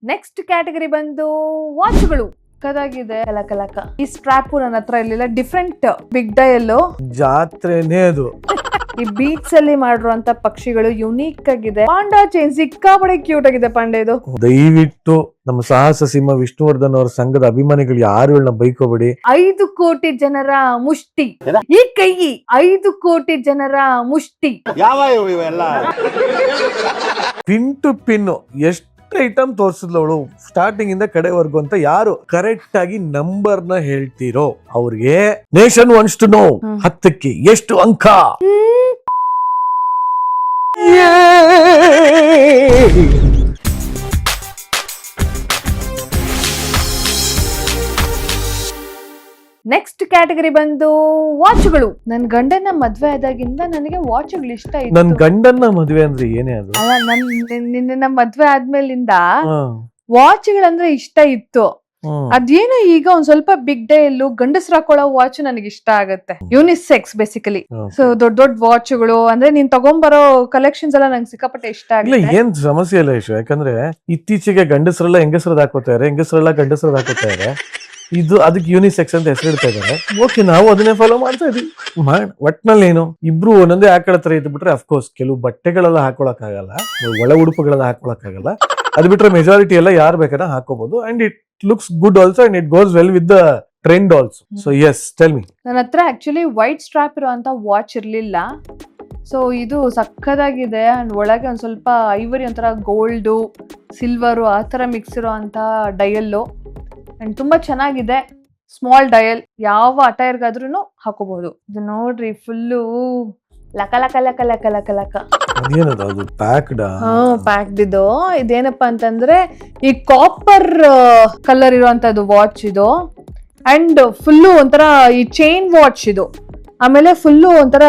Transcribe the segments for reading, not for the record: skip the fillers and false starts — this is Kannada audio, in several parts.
ನೆಕ್ಸ್ಟ್ ಕ್ಯಾಟಗರಿ ಬಂದು ವಾಚ್ಗಳು. ಕದಾಗಿದೆ ಕಲಕ ಈ ಸ್ಟ್ರಾಪ್ ನನ್ನ ಹತ್ರ ಇರ್ಲಿಲ್ಲ. ಡಿಫ್ರೆಂಟ್ ಬಿಗ್ ಡಯಲ್ ಜಾತ್ರೆನೇ ಅದು. ಈ ಬೀಚ್ ಅಲ್ಲಿ ಮಾಡಿರುವಂತ ಪಕ್ಷಿಗಳು ಯುನೀಕ್ ಆಗಿದೆ. ಪಾಂಡಾ ಚೈನ್ ಸಿಕ್ಕಾಪಡೆ ಕ್ಯೂಟ್ ಆಗಿದೆ ಪಾಂಡೆ ಇದು. ದಯವಿಟ್ಟು ನಮ್ಮ ಸಾಹಸ ಸಿಂಹ ವಿಷ್ಣುವರ್ಧನ್ ಅವರ ಸಂಘದ ಅಭಿಮಾನಿಗಳು ಯಾರು ಇವಳನ್ನ ಬೈಕೋಬೇಡಿ. 5 ಕೋಟಿ ಜನರ ಮುಷ್ಟಿ ಈ ಕೈ, 5 ಕೋಟಿ ಜನರ ಮುಷ್ಟಿ. ಯಾವ ಇವೆಲ್ಲ ಪಿನ್ ಟು ಪಿನ್ ಎಷ್ಟು ಐಟಮ್ ತೋರಿಸಿದ್ಲು ಅವಳು ಸ್ಟಾರ್ಟಿಂಗ್ ಇಂದ ಕಡೆವರೆಗೂ ಅಂತ. ಯಾರು ಕರೆಕ್ಟ್ ಆಗಿ ನಂಬರ್ ನ ಹೇಳ್ತೀರೋ ಅವ್ರಿಗೆ ನೇಷನ್ ವಾಂಟ್ಸ್ ಟು ನೋ 10ಕ್ಕೆ ಎಷ್ಟು ಅಂಕ. ನೆಕ್ಸ್ಟ್ ಕ್ಯಾಟಗರಿ ಬಂದು ವಾಚ್ಗಳು. ನನ್ ಗಂಡನ ಮದ್ವೆ ಆದಾಗಿಂದ ನನಗೆ ವಾಚ್ಗಳು ಇಷ್ಟ ಇತ್ತು. ನನ್ ಗಂಡನ್ನ ಮದ್ವೆ ಅಂದ್ರೆ ಏನೇ ಅದು. ಅಲ್ಲ ನಿನ್ನ ಮದ್ವೆ ಆದ್ಮೇಲಿಂದ ವಾಚ್ಗಳಂದ್ರೆ ಇಷ್ಟ ಇತ್ತು. ಅದೇನೋ ಈಗ ಒಂದ್ ಸ್ವಲ್ಪ ಬಿಗ್ ಡೇಲ್ ಗಂಡಸ್ರು ಹಾಕೊಳ್ಳೋ ವಾಚ್ ನನಗೆ ಇಷ್ಟ ಆಗುತ್ತೆ. Unisex basically. ಸೊ ದೊಡ್ಡ ವಾಚ್ಗಳು ಅಂದ್ರೆ ನೀನ್ ತಗೊಂಬರೋ ಕಲೆಕ್ಷನ್ಸ್ ಎಲ್ಲ ನಂಗೆ ಸಿಕ್ಕಾಪಟ್ಟೆ ಇಷ್ಟ ಇಲ್ಲ ಆಗುತ್ತೆ. ಏನ್ ಸಮಸ್ಯೆ ಇಲ್ಲ ಇಶು. ಯಾಕಂದ್ರೆ ಇತ್ತೀಚೆಗೆ ಗಂಡಸರೆಲ್ಲ ಹೆಂಗಸರದ್ ಹಾಕೋತಾರೆ, ಹೆಂಗಸರೆಲ್ಲ ಗಂಡಸರದ್ ಹಾಕೋತಾರೆ. ಇದು ಅದಕ್ಕೆ ಯೂನಿಸೆಕ್ಸ್ ಅಂತ ಹೆಸರಿಡ್ತಾ ಇದ್ದಾರೆ. ಓಕೆ, ನಾವು ಅದನ್ನೇ ಫಾಲೋ ಮಾಡ್ತಾ ಇದೀವಿ. ಒಟ್ನಲ್ಲಿ ಏನು ಇಬ್ರು ಒಂದೊಂದೇ ಹಾಕೊಳತ್ತರ ಇದ್ ಬಿಟ್ರೆ ಅಫ್ಕೋರ್ಸ್ ಕೆಲವು ಬಟ್ಟೆಗಳೆಲ್ಲ ಹಾಕೊಳಕ್ ಆಗಲ್ಲ, ಒಳ ಉಡುಪುಗಳೆಲ್ಲ ಹಾಕೊಳಕ್ ಆಗಲ್ಲ. ಅದ್ ಬಿಟ್ರೆ ಮೆಜಾರಿಟಿ ಎಲ್ಲ ಯಾರು ಬೇಕಾದ್ರೆ ಹಾಕೋಬಹುದು. And it looks good also and it goes well with the trend also. So yes, tell me. ನನ್ನ ಹತ್ರ ಆಕ್ಚುಲಿ ವೈಟ್ ಸ್ಟ್ರಾಪ್ ಇರುವಂತ ವಾಚ್ ಇರ್ಲಿಲ್ಲ. ಸೊ ಇದು ಸಕ್ಕದಾಗಿದೆ. ಅಂಡ್ ಒಳಗೆ ಒಂದ್ ಸ್ವಲ್ಪ ಐವರಿ, ಒಂಥರ ಗೋಲ್ಡು ಸಿಲ್ವರು ಆ ತರ ಮಿಕ್ಸ್ ಇರೋ ಅಂತ ಡಯಲ್ಲು. ಅಂಡ್ ತುಂಬಾ ಚೆನ್ನಾಗಿದೆ. ಸ್ಮಾಲ್ ಡಯಲ್, ಯಾವ ಅಟೈರ್ಗಾದ್ರೂ ಹಾಕೋಬಹುದು. ಇದು ನೋಡ್ರಿ ಫುಲ್ಲು ಲಕ ಲಕ ಲಕ ಲಕ ಲಕ ಲಕ ಅದು ಪ್ಯಾಕ್ಡ್. ಪ್ಯಾಕ್ಡ್ ಇದು. ಇದೇನಪ್ಪಾ ಅಂತಂದ್ರೆ ಈ ಕಾಪರ್ ಕಲರ್ ಇರುವಂತದ್ದು ವಾಚ್ ಇದು. ಅಂಡ್ ಫುಲ್ಲು ಒಂಥರ ಈ ಚೈನ್ ವಾಚ್ ಇದು. ಆಮೇಲೆ ಫುಲ್ಲು ಒಂಥರ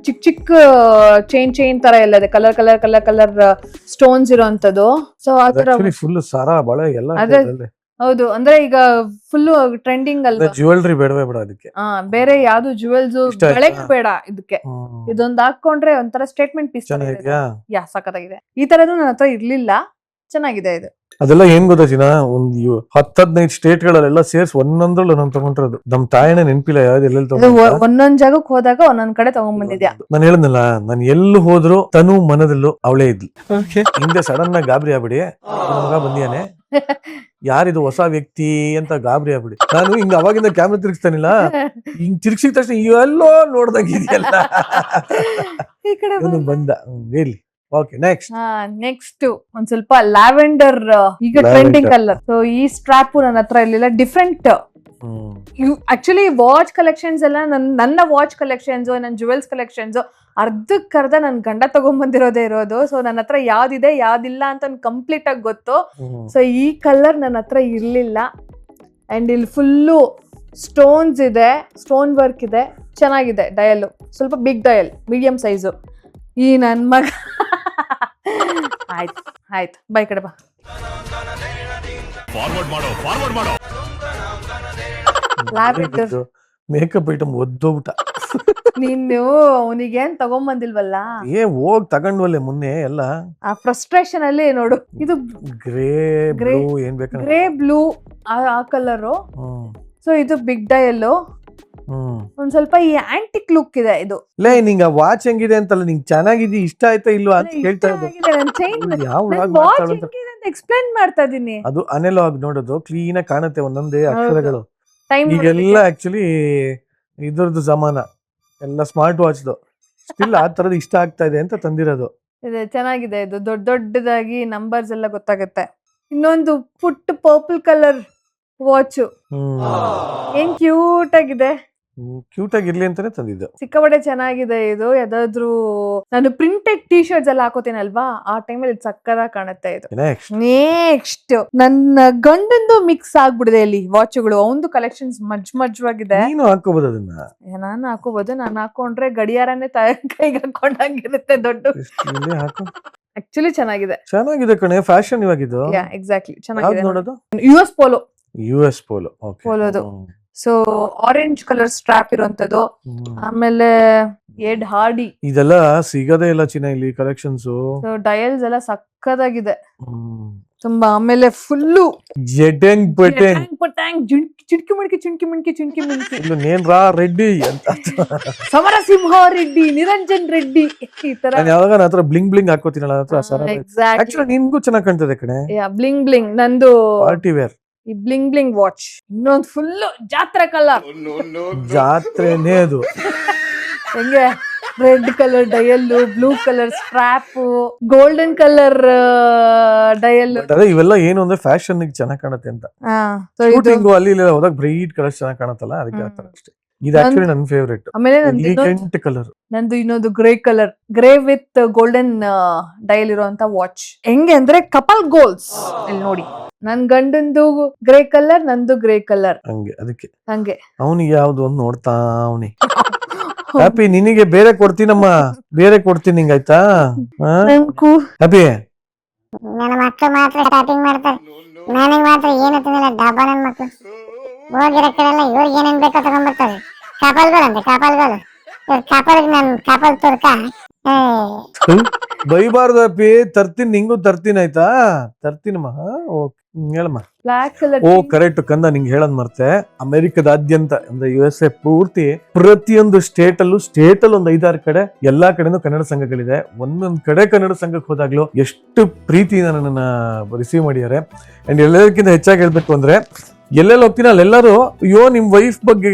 ಚಿಕ್ಕ ಚಿಕ್ಕ ಚೈನ್ ತರ ಎಲ್ಲ ಇದೆ. Colour colour colour colour stones ಇರೋಂಥದ್ದು. ಸೊ ಆ ತರ ಫುಲ್ ಸಾರಾ ಬಳೆ ಎಲ್ಲ. ಹೌದು, ಅಂದ್ರೆ ಈಗ ಫುಲ್ ಟ್ರೆಂಡಿಂಗ್ ಅಲ್ವಾ. ಜ್ಯುವೆಲ್ರಿ ಬೇಡವೇ ಬೇಡ ಅದಕ್ಕೆ. ಬೇರೆ ಯಾವ್ದು ಜುವೆಲ್ಸ್ ಬೆಳಕ್ ಬೇಡ ಇದಕ್ಕೆ. ಇದೊಂದು ಹಾಕೊಂಡ್ರೆ ಒಂಥರ ಸ್ಟೇಟ್ಮೆಂಟ್ ಪೀಸ್. ಯಾ ಸಖತ್ತಾಗಿದೆ. ಈ ತರದ್ದು ನನ್ನ ಹತ್ರ ಇರ್ಲಿಲ್ಲ. ಚೆನ್ನಾಗಿದೆ ಇದು. ಅದೆಲ್ಲ ಏನ್ ಗೊತ್ತಿನ ಒಂದು 10-15 ಸ್ಟೇಟ್ ಗಳಲ್ಲೆಲ್ಲ ಸೇರ್ಸ್ ಒಂದೊಂದ್ರಲ್ಲಿ ನಾನು ತಗೊಂಡಿರೋದು. ನಮ್ ತಾಯಣ್ಣ ನೆನ್ಪಿಲ್ಲ ಯಾವ್ದು ಎಲ್ಲೆಲ್ಲಿ ತಗೊಂಡ್. ಒಂದೊಂದ್ ಜಾಗಕ್ಕೆ ಹೋದಾಗ ಒಂದೊಂದ್ ಕಡೆ ತಗೊಂಡ್ ಬಂದಿದ್ಯಾ. ನಾನು ಹೇಳದ್ನಲ್ಲ, ನಾನು ಎಲ್ಲೂ ಹೋದ್ರು ತನು ಮನದಲ್ಲೂ ಅವಳೇ ಇದ್ಲು. ಹಿಂದೆ ಸಡನ್ ಆಗಿ ಗಾಬರಿ ಆಗ್ಬಿಡಿ, ಮಗ ಬಂದಿಯಾನೆ, ಯಾರಿದು ಹೊಸ ವ್ಯಕ್ತಿ ಅಂತ ಗಾಬರಿ ಆಗ್ಬಿಡಿ. ನಾನು ಹಿಂಗ ಅವಾಗಿಂದ ಕ್ಯಾಮ್ರಾ ತಿರ್ಗಿಸ್ತಾನಿಲ್ಲ, ಹಿಂಗ್ ತಿರ್ಗಿಸಿದ ತಕ್ಷಣ ಎಲ್ಲೋ ನೋಡ್ದಂಗಿದೆಯಲ್ಲ ಈ ಕಡೆ ಬಂದ. ಹೇಳಿ. ಓಕೆ, ನೆಕ್ಸ್ಟ್ ಒಂದ್ ಸ್ವಲ್ಪ ಲ್ಯಾವೆಂಡರ್ ಈಗ ಟ್ರೆಂಡಿಂಗ್ ಕಲರ್. ಸೊ ಈ ಸ್ಟ್ರಾಪ್ ನನ್ನ ಹತ್ರ ಇರ್ಲಿಲ್ಲ. ಡಿಫ್ರೆಂಟ್ ಆಕ್ಚುಲಿ ವಾಚ್ ಕಲೆಕ್ಷನ್ಸ್ ಎಲ್ಲ ನನ್ನ ವಾಚ್ ಕಲೆಕ್ಷನ್ಸ್, ನನ್ನ ಜುವೆಲ್ಸ್ ಕಲೆಕ್ಷನ್ಸ್ ಅರ್ಧಕ್ಕರ್ಧ ನನ್ ಗಂಡ ತಗೊಂಡ್ಬಂದಿರೋದೇ ಇರೋದು. ಸೊ ನನ್ನ ಹತ್ರ ಯಾವ್ದಿದೆ ಯಾವ್ದಿಲ್ಲ ಅಂತ ಕಂಪ್ಲೀಟ್ ಆಗಿ ಗೊತ್ತು. ಸೊ ಈ ಕಲರ್ ನನ್ನ ಹತ್ರ ಇರ್ಲಿಲ್ಲ. ಅಂಡ್ ಇಲ್ಲಿ ಫುಲ್ಲು ಸ್ಟೋನ್ಸ್ ಇದೆ, ಸ್ಟೋನ್ ವರ್ಕ್ ಇದೆ, ಚೆನ್ನಾಗಿದೆ. ಡಯಲ್ ಸ್ವಲ್ಪ ಬಿಗ್ ಡಯಲ್, ಮೀಡಿಯಂ ಸೈಜು. ಈ ನನ್ ಮಗ ಆಯ್ತು ಬೈ ಕಡೆ ಬಾ. ಮೇಕಪ್ ಐಟಮ್ ಒದ್ದೋಗ್ಬಿಟ್ಟ. ನೀನು ಅವನಿಗೇನ್ ತಗೊಂಬಂದಿಲ್ವಲ್ಲ. ಹೋಗ್ ತಗೊಂಡ್ವಲ್ಲೆ ಮೊನ್ನೆ ಎಲ್ಲ. ಆ ಫ್ರಸ್ಟ್ರೇಷನ್ ಅಲ್ಲಿ ನೋಡು. ಇದು ಗ್ರೇ ಏನ್ ಬೇಕು, ಗ್ರೇ ಬ್ಲೂ ಆ ಕಲರು. ಸೊ ಇದು ಬಿಗ್ ಡಯಲ್. ಒಂದ್ ಸ್ವಲ್ಪ ಈ ಆಂಟಿಕ್ ಲುಕ್ ಇದೆ ಇದು. ನಿಂಗ ವಾಚ್ ಹೆಂಗಿದೆ ಅಂತಲ್ಲ, ನಿಂಗ್ ಚೆನ್ನಾಗಿದೆ, ಇಷ್ಟ ಆಯ್ತಾ ಇಲ್ವಾ ಅಂತ ಕೇಳ್ತಾ ಇದ್ದು. ಎಕ್ಸ್ಪ್ಲೈನ್ ಮಾಡ್ತಾ ಇದೀನಿ. ಅದು ಅನಲಾಗ್ ನೋಡೋದು ಕ್ಲೀನ್ ಆಗಿ ಕಾಣುತ್ತೆ, ಒಂದೊಂದೇ ಅಕ್ಷರಗಳು. ಈಗೆಲ್ಲ ಆಕ್ಚುಲಿ ಇದ್ರದ್ದು ಜಮಾನ ಎಲ್ಲ ಸ್ಮಾರ್ಟ್ ವಾಚ್ದು. ಸ್ಟಿಲ್ ಆ ತರದ್ ಇಷ್ಟ ಆಗ್ತಾ ಇದೆ ಅಂತ ತಂದಿರೋದು. ಚೆನ್ನಾಗಿದೆ ಇದು. ದೊಡ್ಡದಾಗಿ ನಂಬರ್ಸ್ ಎಲ್ಲ ಗೊತ್ತಾಗುತ್ತೆ. ಇನ್ನೊಂದು ಪುಟ್ ಪರ್ಪಲ್ ಕಲರ್ ವಾಚ್ ಏನ್ ಕ್ಯೂಟ್ ಆಗಿದೆ. ಕ್ಯೂಟ್ ಆಗಿರ್ಲಿ ಅಂತಾನೆ ತಂದಿದ್ದು. ಸಿಕ್ಕಾಪಟ್ಟೆ ಚೆನ್ನಾಗಿದೆ ಇದು. ಯಾವ್ದಾದ್ರು ನಾನು ಪ್ರಿಂಟೆಡ್ ಟಿ ಶರ್ಟ್ಸ್ ಎಲ್ಲ ಹಾಕೋತೀನಲ್ವಾ, ಆ ಟೈಮಲ್ಲಿ ಇದು ಸಕ್ಕದಾಗಿ ಕಾಣುತ್ತೆ ಇದು. ನೆಕ್ಸ್ಟ್ ನನ್ನ ಗಂಡಂದು ಮಿಕ್ಸ್ ಆಗ್ಬಿಡಿದೆ ಇಲ್ಲಿ ವಾಚ್ಗಳು. ಅವಂದು ಕಲೆಕ್ಷನ್ಸ್ ಮಜ್ವಾಗಿದೆ. ನೀನು ಹಾಕೋಬಹುದು ಅದನ್ನ. ನಾನು ಹಾಕೋಬಹುದು. ನಾನು ಹಾಕೊಂಡ್ರೆ ಗಡಿಯಾರನೇ ಕೈಗೆ ಹಾಕೊಂಡಂಗಿರುತ್ತೆ ದೊಡ್ಡ. ಆಕ್ಚುಲಿ ಚೆನ್ನಾಗಿದೆ ಕಣೆ, ಫ್ಯಾಷನ್ ಇವಾಗಿದ್ದು. ಎಕ್ಸಾಕ್ಟ್ಲಿ ಚೆನ್ನಾಗಿದೆ. ನೋಡೋದು US ಪೋಲೋ. US Polo. ಪೋಲೋದು ಸೊ ಆರೆಂಜ್ ಕಲರ್ ಸ್ಟ್ರಾಪ್ ಇರುವಂತದ್ದು. ಆಮೇಲೆ ಎಡ್ ಹಾರ್ಡಿ ಇದೆಲ್ಲ ಸಿಗದೇ ಇಲ್ಲ ಚಿನ್ನ ಇಲ್ಲಿ ಕಲೆಕ್ಷನ್ಸ್. ಸೊ ಡಯಲ್ಸ್ ಎಲ್ಲ ಸಕ್ಕದಾಗಿದೆ ತುಂಬಾ. ಆಮೇಲೆ ಫುಲ್ಲು ಜೆಟೆಂಗ್ ಪೆಟೆಂಗ್ ಚಿಣ್ಕಿ ಮಿಣ್ಕಿ ನೇನ್ರಾ ರೆಡ್ಡಿ ಅಂತ ಸಮರಸಿಂಹ ರೆಡ್ಡಿ, ನಿರಂಜನ್ ರೆಡ್ಡಿ ಈ ತರ. ನಾನು ಯಾವಾಗ ನನ್ನ ಹತ್ರ ಬ್ಲಿಂಗ್ ಬ್ಲಿಂಗ್ ಹಾಕೋತೀನಲ್ಲ ಹತ್ರ ಎಕ್ಸಾಕ್ಟ್ಲಿ ಆಕ್ಚುಲಿ ನಿನ್ಗೂ ಚೆನ್ನಾಗ್ ಕಾಣ್ತದೆ ಕಣೆ. ಬ್ಲಿಂಗ್ ಬ್ಲಿಂಗ್ ನಂದು ಪಾರ್ಟಿ ವೇರ್ ಈ ಬ್ಲಿಂಗ್ ಬ್ಲಿಂಗ್ ವಾಚ್. ಇನ್ನೊಂದು ಫುಲ್ ಜಾತ್ರೆ ಕಲರ್, ಜಾತ್ರೆನೇ ಅದು. ಹೆಂಗೆ red colour dial, blue colour strap, golden colour dial. ಅದೇ ಇವೆಲ್ಲ ಏನು ಅಂದ್ರೆ ಫ್ಯಾಷನ್ ಚೆನ್ನಾಗ್ ಕಾಣುತ್ತೆ ಅಂತ. ಶೂಟಿಂಗು ಅಲ್ಲಿ ಇಲ್ಲಿ ಹೋದಾಗ ಬ್ರೈಟ್ ಕಲರ್ ಚೆನ್ನಾಗ್ ಕಾಣುತ್ತಲ್ಲ, ಅದಕ್ಕೆ ಆತರ ಅಷ್ಟೇ. ಇದು ಆಕ್ಚುಲಿ ನನ್ನ ಫೇವರೇಟ್. ಆಮೇಲೆ ಕಲರ್ ನಂದು ಇನ್ನೊಂದು grey colour, grey with golden dial ಇರುವಂತ ವಾಚ್. ಹೆಂಗೆ ಅಂದ್ರೆ ಕಪಲ್ ಗೋಲ್ಸ್. ಇಲ್ಲಿ ನೋಡಿ, ನನ್ ಗಂಡಂದು ಗ್ರೇ ಕಲರ್, ನಂದು ಗ್ರೇ ಕಲರ್, ಹಂಗೆ. ಅದಕ್ಕೆ ಹಂಗೆ ಅವನಿಗೆ ಯಾವ್ದು ಒಂದು ನೋಡ್ತಾ ಅವನಿ. ಹ್ಯಾಪಿ ನಿನಗೆ ಬೇರೆ ಕೊಡ್ತೀನಮ್ಮ, ಬೇರೆ ಕೊಡ್ತೀನಿ ನಿಂಗೆ, ಆಯ್ತಾ? ಹ್ಯಾಪಿ ನನ್ನ ಮಕ್ಕಳು ಮಾತ್ರ ಶಾಪಿಂಗ್ ಮಾಡ್ತಾರೆ, ನನಗೆ ಮಾತ್ರ ಏನು ತಿನ್ನಲ್ಲ. ಡಬ್ಬ ನನ್ನ ಮಕ್ಕಳು ಹೋಗಿರೋ ಕಡೆಲ್ಲ ಇವ್ರಿಗೆ ಏನೇನ್ ಬೇಕೋ ತಗೊಂಡ್ಬರ್ತಾರೆ. ಕಪಲ್ಗಳಂತೆ ಕಪಲ್ಗಳು. ಕಪಲ್ಗೆ ನನ್ ಕಪಲ್ ತುರ್ಕ ಬೈಬಾರ್ದು ಹ್ಯಾಪಿ. ತರ್ತೀನಿ, ನಿಂಗೂ ತರ್ತೀನಿ, ಆಯ್ತಾ? ತರ್ತೀನಮ್ಮ. ಹೇಳಮ್ಮ. Black colour. ಓ ಕರೆಕ್ಟ್ ಕಂದ, ನಿಂಗೆ ಹೇಳದ್ ಮರ್ತೆ. ಅಮೆರಿಕದಾದ್ಯಂತ ಅಂದ್ರೆ USA ಪೂರ್ತಿ ಪ್ರತಿಯೊಂದು ಸ್ಟೇಟ್ ಅಲ್ಲೂ ಒಂದು 5-6 ಕಡೆ ಎಲ್ಲಾ ಕಡೆನೂ ಕನ್ನಡ ಸಂಘಗಳಿದೆ. ಒಂದೊಂದ್ ಕಡೆ ಕನ್ನಡ ಸಂಘಕ್ಕೆ ಹೋದಾಗ್ಲೂ ಎಷ್ಟು ಪ್ರೀತಿಯಿಂದ ನನ್ನನ್ನ ರಿಸೀವ್ ಮಾಡಿದ್ದಾರೆ. ಅಂಡ್ ಎಲ್ಲದಕ್ಕಿಂತ ಹೆಚ್ಚಾಗಿ ಹೇಳ್ಬೇಕು ಅಂದ್ರೆ, ಎಲ್ಲೆಲ್ಲಿ ಹೋಗ್ತೀನಿ ಅಲ್ಲೆಲ್ಲರೂ ಅಯ್ಯೋ ನಿಮ್ ವೈಫ್ ಬಗ್ಗೆ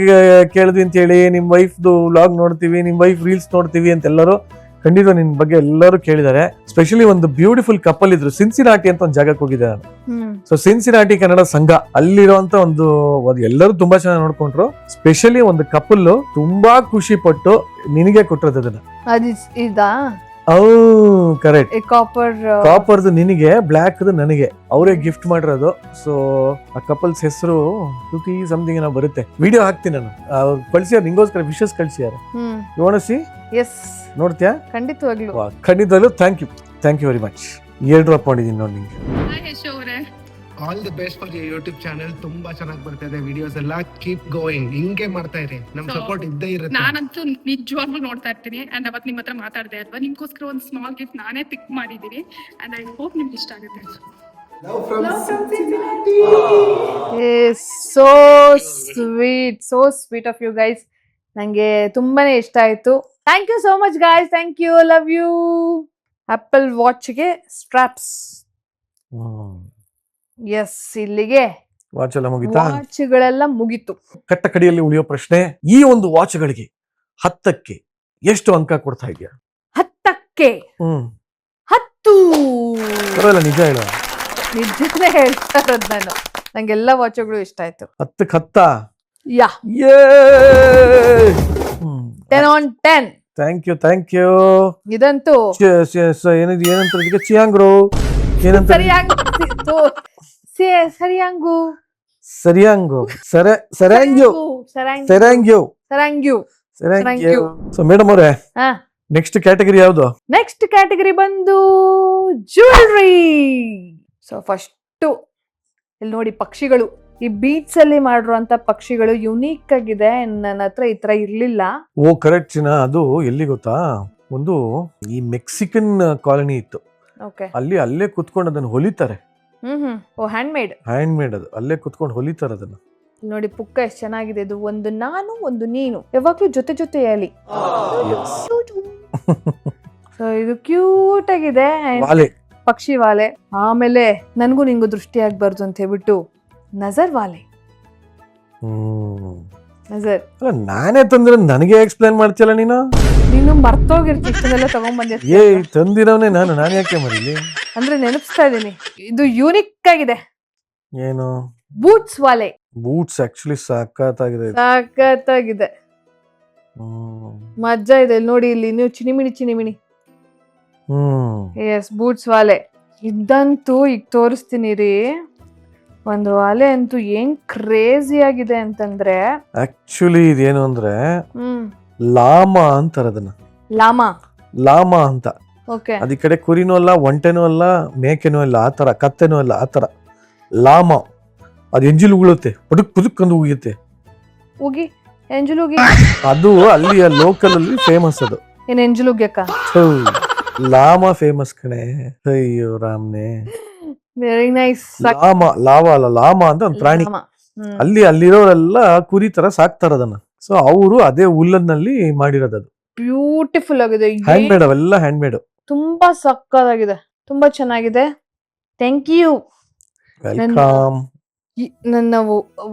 ಕೇಳಿದ್ವಿ ಅಂತ ಹೇಳಿ, ನಿಮ್ ವೈಫ್ದು ವ್ಲಾಗ್ ನೋಡ್ತೀವಿ, ನಿಮ್ ವೈಫ್ ರೀಲ್ಸ್ ನೋಡ್ತೀವಿ ಅಂತ ಎಲ್ಲರೂ ಖಂಡಿತ ನಿನ್ ಬಗ್ಗೆ ಎಲ್ಲರೂ ಕೇಳಿದ್ದಾರೆ. ಸ್ಪೆಷಲಿ ಒಂದು ಬ್ಯೂಟಿಫುಲ್ ಕಪಲ್ ಇದ್ರು, ಸಿನ್ಸಿನಾಟಿ ಅಂತ ಒಂದು ಜಾಗಕ್ಕೆ ಹೋಗಿದ್ದೆ ನಾನು. ಸೊ ಸಿನ್ಸಿನಾಟಿ ಕನ್ನಡ ಸಂಘ ಅಲ್ಲಿರುವಂತ ಒಂದು ಎಲ್ಲರೂ ತುಂಬಾ ಚೆನ್ನಾಗಿ ನೋಡ್ಕೊಂಡ್ರು. ಸ್ಪೆಷಲಿ ಒಂದು ಕಪಲ್ ತುಂಬಾ ಖುಷಿ ಪಟ್ಟು ನಿನಗೆ ಕೊಟ್ಟಿರೋದು ಅದನ್ನ. ಕರೆಕ್ಟ್. ಕಾಪರ್ದು ನಿನಗೆ, ಬ್ಲಾಕ್ ನಿನಗೆ, ಅವರೇ ಗಿಫ್ಟ್ ಮಾಡಿರೋದು. ಸೊ ಆ ಕಪಲ್ಸ್ ಹೆಸರು ಶ್ರುತಿ ಸಮಥಿಂಗ್ ಏನೋ ಬರುತ್ತೆ. ವಿಡಿಯೋ ಹಾಕ್ತೀನಿ ನಾನು. ಅವ್ರು ಕಳ್ಸಿಯಾರ, ನಿಂಗೋಸ್ಕರ ವಿಶಸ್ ಕಳ್ಸಿಯಾರ. ಯೋಣಸಿ ನೋಡ್ತೀಯಾ? ಖಂಡಿತವಾಗ್ಲೂ thank you very much. Air drop ಮಾಡಿದೀನಿ ನೋಡಿ ನಿಂಗೆ. All the best for your YouTube channel. ತುಂಬಾ ಚೆನ್ನಾಗಿ ಬರ್ತಾ ಇದೆ ವಿಡಿಯೋಸ್ ಎಲ್ಲ. ಕೀಪ್ ಗೋಯಿಂಗ್, ಹಿಂಗೆ ಮಾಡ್ತಾ ಇರಿ, ನಮ್ ಸಪೋರ್ಟ್ ಇದ್ದೇ ಇರುತ್ತೆ. ನಾನಂತೂ ನಿಜವಾಗ್ಲೂ ನೋಡ್ತಾ ಇರ್ತೀನಿ. ಅಂಡ್ ಅವತ್ತು ನಿಮ್ಮ ಹತ್ರ ಮಾತಾಡ್ದೆ ಅಲ್ವಾ, ನಿಮ್ಗೋಸ್ಕರ ಒಂದು ಸ್ಮಾಲ್ ಗಿಫ್ಟ್ ನಾನೇ ಪಿಕ್ ಮಾಡಿದ್ದೀನಿ. ಅಂಡ್ ಐ ಹೋಪ್ ನಿಮ್ಗೆ ಇಷ್ಟ ಆಗುತ್ತೆ. So sweet of you guys. ನಂಗೆ ತುಂಬಾನೇ ಇಷ್ಟ ಆಯ್ತು. Thank you so much guys. Thank you, love you. Apple ವಾಚ್ಗೆ ಸ್ಟ್ರಾಪ್ಸ್. ಎಸ್, ಇಲ್ಲಿಗೆ ವಾಚ್ ಎಲ್ಲ ಮುಗಿತಾ? ವಾಚ್ಗಳೆಲ್ಲ ಮುಗಿತು. ಕಟ್ಟ ಕಡಿಯಲ್ಲಿ ಉಳಿಯೋ ಪ್ರಶ್ನೆ, ಈ ಒಂದು ವಾಚ್ಗಳಿಗೆ 10ಕ್ಕೆ ಎಷ್ಟು ಅಂಕ ಕೊಡ್ತಾ ಇದೆಯಾ? 10ಕ್ಕೆ 10. ಪರವಾಗಿಲ್ಲ, ನಿಜ ಹೇಳ. ನಿಜನೇ ಹೇಳ್ತಾ ಇರೋದು ನಾನು. ನಂಗೆಲ್ಲ ವಾಚ್ಗಳು ಇಷ್ಟ ಆಯ್ತು. 10ಕ್ಕೆ 10. Yeah, 10 on 10. Thank you. ಇದಂತೂ ಏನಂತ ಇದಕ್ಕೆ ಚಿಯಾಂಗ್ರು ಏನಂತ? ಸೊ ಮೇಡಮ್ ಅವರೇ, ನೆಕ್ಸ್ಟ್ ಕ್ಯಾಟಗರಿ ಯಾವುದು? ನೆಕ್ಸ್ಟ್ ಕ್ಯಾಟಗರಿ ಬಂದು ಜ್ಯುವೆಲ್ರಿ. ಸೊ ಫಸ್ಟ್ ಇಲ್ಲಿ ನೋಡಿ, ಪಕ್ಷಿಗಳು. ಈ ಬೀಚ್ ಅಲ್ಲಿ ಮಾಡಿರುವಂತ ಪಕ್ಷಿಗಳು ಯುನೀಕ್ ಆಗಿದೆ. ನನ್ನ ಹತ್ರ ಈ ತರ ಇರ್ಲಿಲ್ಲ. ಓ ಕರೆಕ್ಟ್ ಚಿನ್ನ. ಅದು ಎಲ್ಲಿ ಗೊತ್ತಾ, ಒಂದು ಈ ಮೆಕ್ಸಿಕನ್ ಕಾಲನಿ ಇತ್ತು. ಅಲ್ಲೇ ಕುತ್ಕೊಂಡು ಅದನ್ನ ಹೊಲಿತಾರೆ. ಓ ಹ್ಯಾಂಡ್ ಮೇಡ್ ಅದು. ಅಲ್ಲೇ ಕುತ್ಕೊಂಡು ಹೊಲಿತಾರೆ ಅದನ್ನ. ನೋಡಿ ಪುಕ್ಕ ಎಷ್ಟು ಚೆನ್ನಾಗಿದೆ. ಇದು ಒಂದು ನಾನು, ಒಂದು ನೀನು, ಯಾವಾಗ್ಲೂ ಜೊತೆಯಲ್ಲಿ. ಸೊ ಇದು ಕ್ಯೂಟ್ ಆಗಿದೆ. ಪಕ್ಷಿ ವಾಲೆ. ಆಮೇಲೆ ನನ್ಗೂ ನಿಂಗೂ ದೃಷ್ಟಿ ಆಗ್ಬಾರ್ದು ಅಂತ ಹೇಳ್ಬಿಟ್ಟು ನಜರ್ ವಾಲೆ. ನಜರ್ ನಾನೇ ತಂದ್ರೆ ನನಗೆ ಎಕ್ಸ್ಪ್ಲೇನ್ ಮಾಡ್ತಿಲ್ಲ ನೀನು. ನೀನು ಮರ್ತೋಗಿರ್ತಿ, ಇಷ್ಟನ್ನೆಲ್ಲ ತಗೊಂಡ್ಬಂದಿರ್ತಿ. ತಂದಿರೋನೇ ನಾನು ಯಾಕೆ ಮರೀಲಿ? ಅಂದ್ರೆ ನೆನಪಿಸ್ತಾ ಇದೀನಿ. ಇದು ಯೂನಿಕ್ ಆಗಿದೆ. ಏನು? ಬೂಟ್ಸ್ ವಾಲೆ. ಬೂಟ್ಸ್ ಆಕ್ಚುಲಿ ಸಖತ್ತಾಗಿದೆ. ಮಜಾ ಇದೆ. ನೋಡಿ ಇಲ್ಲಿ ನೀವು ಚಿನಿಮಿಣಿ. ಎಸ್, ಬೂಟ್ಸ್ ವಾಲೆ. ಇದಂತೂ ಈಗ ತೋರಿಸ್ತೀನಿ ರೀ. ಒಂದು ವಾಲೆ ಅಂತೂ ಏನ್ ಕ್ರೇಜಿ ಆಗಿದೆ ಅಂತಂದ್ರೆ, ಆಕ್ಚುಲಿ ಇದೇನು ಅಂದ್ರೆ ಲಾಮಾ ಅಂತಾರ ಅದನ್ನ. ಲಾಮಾ ಅಂತ. ಅದ ಕಡೆ ಕುರಿನೂ ಅಲ್ಲ, ಒಂಟೆನೂ ಅಲ್ಲ, ಮೇಕೆನೂ ಅಲ್ಲ, ಆತರ ಕತ್ತೆನೂ ಅಲ್ಲ, ಆತರ ಲಾಮಾ. ಅದ್ ಎಂಜಿಲ್ ಉಗುಳುತ್ತೆ, ಪುದುಕ್ ಅಂದು ಉಗಿಯುತ್ತೆ. ಹೋಗಿ ಎಂಜಲ್ ಹೋಗಿ. ಅದು ಅಲ್ಲಿಯ ಲೋಕಲ್ ಅಲ್ಲಿ ಫೇಮಸ್ ಅದು. ಏನ್ ಎಂಜಲ್ ಹೋಗ್ಯಕ್ಕ? ಥು, ಲಾಮ ಫೇಮಸ್ ಕಣೆ. ಅಯ್ಯೋ ರಾಮ್ನೆ. Very nice. ಲಾವ ಅಲ್ಲ, ಲಾಮ ಅಂತ ಒಂದು ಪ್ರಾಣಿ. ಅಲ್ಲಿರೋರೆಲ್ಲ ಕುರಿ ತರ ಸಾಕ್ತಾರ ಅದನ್ನ. ಸೊ ಅವರು ಅದೇ ಹುಲ್ಲನ್ನಲ್ಲಿ ಮಾಡಿರೋದು. ಬ್ಯೂಟಿಫುಲ್ ಆಗಿದೆ. ಹ್ಯಾಂಡ್ ಮೇಡ್, ಅವೆಲ್ಲ ಹ್ಯಾಂಡ್ ಮೇಡ್. ತುಂಬಾ ಸಕ್ಕತ್ತಾಗಿದೆ, ತುಂಬಾ ಚೆನ್ನಾಗಿದೆ. Thank you. ವೆಲ್ಕಮ್. ನನ್ನ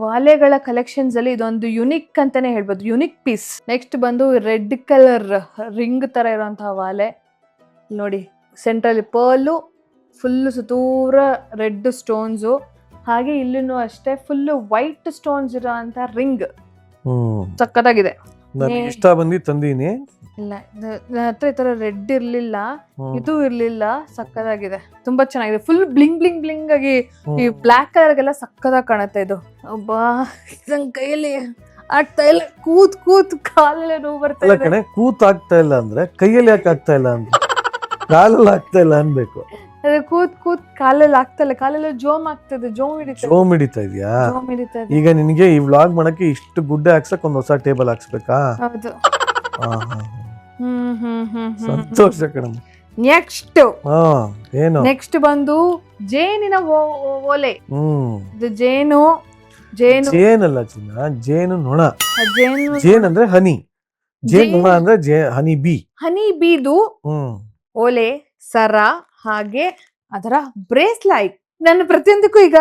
ವಾಲೆಗಳ ಕಲೆಕ್ಷನ್ಸ್ ಅಲ್ಲಿ ಇದೊಂದು ಯುನಿಕ್ ಅಂತಾನೆ ಹೇಳ್ಬೋದು, ಯುನಿಕ್ ಪೀಸ್. ನೆಕ್ಸ್ಟ್ ಬಂದು ರೆಡ್ ಕಲರ್ ರಿಂಗ್ ತರ ಇರುವಂತಹ ವಾಲೆ ನೋಡಿ. ಸೆಂಟ್ರಲ್ಲಿ ಪರ್ಲು, ಫುಲ್ ಸುತ್ತೂರ ರೆಡ್ ಸ್ಟೋನ್ಸು, ಹಾಗೆ ಇಲ್ಲೂ ಅಷ್ಟೇ ಫುಲ್ ವೈಟ್ ಸ್ಟೋನ್ಸ್ ಇರೋ ಅಂತ ರಿಂಗ್. ಸಕ್ಕತ್ತಾಗಿದೆ. ನನಗೆ ಇಷ್ಟ ಬಂದಿ ತಂದೀನಿ. ಇಲ್ಲ, ನನ್ನ ಹತ್ರ ಈ ತರ ರೆಡ್ ಇರ್ಲಿಲ್ಲ, ಇದು ಇರ್ಲಿಲ್ಲ. ಸಕ್ಕತ್ತಾಗಿದೆ, ತುಂಬಾ ಚೆನ್ನಾಗಿದೆ. ಫುಲ್ ಬ್ಲಿಂಗ್ ಬ್ಲಿಂಗ್ ಬ್ಲಿಂಗ್ ಆಗಿ ಈ ಬ್ಲಾಕ್ ಕಲರ್ಗೆಲ್ಲ ಸಕ್ಕತ್ತಾಗಿ ಕಾಣುತ್ತೆ ಇದು. ಒಬ್ಬಾ ನನ್ ಕೈಯಲ್ಲಿ ಆಗ್ತಾ ಇಲ್ಲ, ಕೂತ್ ಕಾಲೆಲ್ಲ ನೋವು ಬರ್ತಾ ಅಲ್ಲ ಇದೆ. ಕಣೆ, ಕೂತ್ ಆಗ್ತಾ ಇಲ್ಲ ಅಂದ್ರೆ ಕೈಯಲ್ಲಿ ಯಾಕೆ ಆಗ್ತಾ ಇಲ್ಲ ಅಂತ, ಕಾಲಲ್ಲಿ ಆಗ್ತಾ ಇಲ್ಲ ಅನ್ಬೇಕು. ಅದೇ ಕೂತ್ ಕಾಲೆಲ್ಲ ಆಗ್ತಾ ಇಲ್ಲ, ಕಾಲೆಲ್ಲ ಜೋಮ್ ಆಗ್ತದೆ, ಜೋಮ್ ಹಿಡಿತಾ ಇದೆಯಾ? ಹಿಡಿತಾ ಇದೆ. ಈಗ ನಿನ್ಗೆ ಈ ವ್ಲಾಗ್ ಮಾಡಕ್ಕೆ ಇಷ್ಟು ಗುಡ್ಡೆ ಹಾಕ್ಸಕ್ ಒಂದ್ ಹೊಸ ಟೇಬಲ್ ಹಾಕ್ಸ್ಬೇಕಾ? ಹೌದು. ಸಂತೋಷ ಕಣಮ್ಮ. ನೆಕ್ಸ್ಟ್ ಬಂದು ಜೇನಿನ ಓಲೆ. ಇದು ಜೇನು ಜೇನಲ್ಲ ಚಿನ್ನ, ಜೇನು ನೊಣ. ಜೇನ್ ಅಂದ್ರೆ ಹನಿ, ಜೇನ್ ನೊಣ ಅಂದ್ರೆ ಹನಿ ಬೀದು ಓಲೆ, ಸರ, ಹಾಗೆ ಅದರ ಬ್ರೇಸ್ಲೈಟ್. ನನ್ನ ಪ್ರತಿಯೊಂದಕ್ಕೂ ಈಗ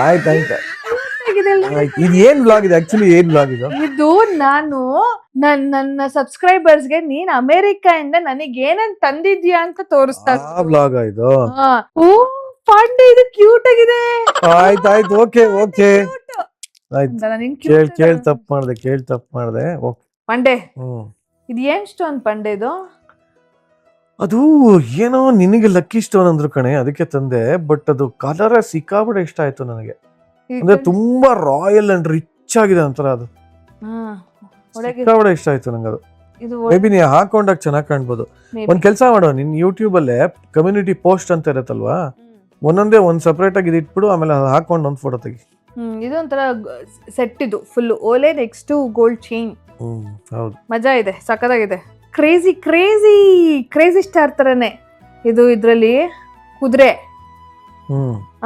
ಆಯ್ತಾಯ್ತು. ಇದು ಏನ್ ಬ್ಲಾಗ್ ಇದೆ ಆಕ್ಚುಲಿ? ಏನ್ ಬ್ಲಾಗ್ ಇದು? ಇದು ನಾನು ನನ್ನ ಸಬ್ಸ್ಕ್ರೈಬರ್ಸ್ಗೆ ನೀನ್ ಅಮೆರಿಕಾಯಿಂದ ನನಗೆ ಏನಂತ ತಂದಿದ್ಯಾ ಅಂತ ತೋರಿಸ್ತಾ ಬ್ಲಾಗ್ ಇದು. ಪಾಂಡೆ, ಇದು ಕ್ಯೂಟ್ ಆಗಿದೆ. ಆಯ್ತಾಯ್ತು, ಓಕೆ ಆಯ್ತು. ಕೇಳ್ ತಪ್ಪು ಮಾಡ್ದೆ. ಪಾಂಡೆ, ಇದು ಏನ್ ಸ್ಟೋನ್ ಪಾಂಡೆ? ಇದು ಅದು ಏನೋ ನಿನಗೆ ಲಕ್ಕಿ ಸ್ಟೋನ್ ಅಂದ್ರು ಕಣೆ, ಅದಕ್ಕೆ ತಂದೆ. ಬಟ್ ಅದು ಕಲರ್ ಸಿಕ್ಕಾಬಿಡ ಇಷ್ಟ ಆಯ್ತು ನನಗೆ. ಅಂದ್ರೆ ತುಂಬಾ ರಾಯಲ್ ಅಂಡ್ ರಿಚ್ ಆಗಿದೆ ಒಂಥರ. ಅದು ಸಿಕ್ಕಾಬಿಡ ಇಷ್ಟ ಆಯ್ತು ನಂಗೆ. ಅದು ಮೇ ಬಿ ನೀ ಹಾಕೊಂಡಾಗ ಚೆನ್ನಾಗ್ ಕಾಣ್ಬೋದು. ಒಂದ್ ಕೆಲ್ಸ ಮಾಡೋ, ನಿನ್ ಯೂಟ್ಯೂಬ್ ಅಲ್ಲೇ ಕಮ್ಯುನಿಟಿ ಪೋಸ್ಟ್ ಅಂತ ಇರತ್ತಲ್ವಾ, ಒಂದೊಂದೇ ಒಂದ್ ಸಪರೇಟ್ ಆಗಿ ಇಟ್ಬಿಡು, ಆಮೇಲೆ ಹಾಕೊಂಡು ಒಂದ್ ಫೋಟೋ ತೆಗಿ. ಇದೊಂಥರ ಸೆಟ್, ಇದು ಫುಲ್ ಓಲೆ, ನೆಕ್ಸ್ಟ್ ಗೋಲ್ಡ್ ಚೈನ್. ಹೌದು, ಮಜಾ ಇದೆ, ಸಕ್ಕತ್ತಾಗಿದೆ. ಕ್ರೇಜಿ ಸ್ಟಾರ್ ತರನೇ ಇದು. ಇದ್ರಲ್ಲಿ ಕುದುರೆ,